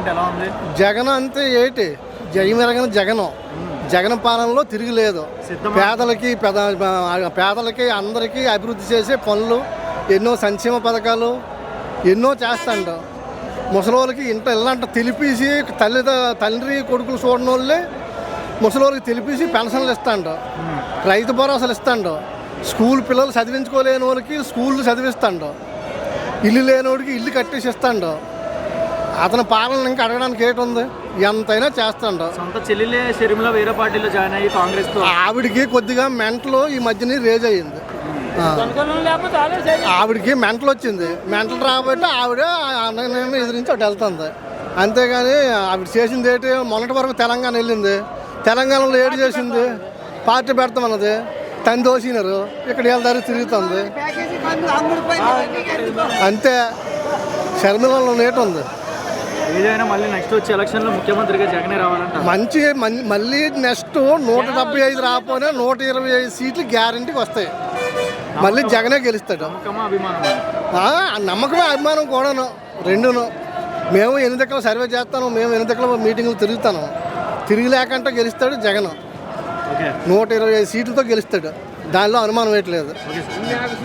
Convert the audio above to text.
అంటే ఎలా ఉంది? జగన్ అంతే ఏంటి జయమెరగని జగన్ పాలనలో తిరిగిలేదు. పేదలకి అందరికీ అభివృద్ధి చేసే పనులు ఎన్నో సంక్షేమ పథకాలు ఎన్నో చేస్తాడు. ముసలోళ్ళకి ఇల్లంట తెలిపేసి తండ్రి కొడుకులు చూడని వాళ్ళే ముసలోళ్ళకి తెలిపేసి పెన్షన్లు ఇస్తాడు, రైతు భరోసాలు ఇస్తాడు, స్కూల్ పిల్లలు చదివించుకోలేని వాళ్ళకి స్కూళ్ళు చదివిస్తాడు, ఇల్లు లేనివాడికి ఇల్లు కట్టేసి ఇస్తాడు. అతని పాలన ఇంకా అడగడానికి ఏటుంది, ఎంతైనా చేస్తాడు. సొంత చెల్లెలే షర్మిల వేరే పార్టీలో జాయిన్ అయ్యి కాంగ్రెస్ ఆవిడికి కొద్దిగా మెంటలు ఈ మధ్యన రేజ్ అయ్యింది. ఆవిడికి మెంటలు వచ్చింది. మెంటలు రాబట్టి ఆవిడ అన్నయ్య ఎదిరించి అటు వెళ్తుంది. అంతేగాని ఆవిడ చేసింది ఏంటి? మొన్నటి వరకు తెలంగాణ వెళ్ళింది. తెలంగాణలో ఏడు చేసింది, పార్టీ పెడతామన్నది, తని దోసినారు, ఇక్కడ వెళ్తారు తిరుగుతుంది. అంతే, షర్మిలలో నేటు ఉంది. ఏదైనా మళ్ళీ నెక్స్ట్ వచ్చే ఎలక్షన్లో ముఖ్యమంత్రిగా జగనే రావాలంట. మళ్ళీ నెక్స్ట్ 175 రాకపోయినా 125 సీట్లు గ్యారంటీకి వస్తాయి. మళ్ళీ జగనే గెలుస్తాడు. నమ్మకమే అభిమానం కూడాను, రెండును. మేము ఎన్నికలు సర్వే చేస్తాను, మేము ఎన్నికల మీటింగ్లు తిరుగుతాను. తిరిగిలేకంటే గెలుస్తాడు జగన్. 125 సీట్లతో గెలుస్తాడు, దానిలో అనుమానం వేయట్లేదు.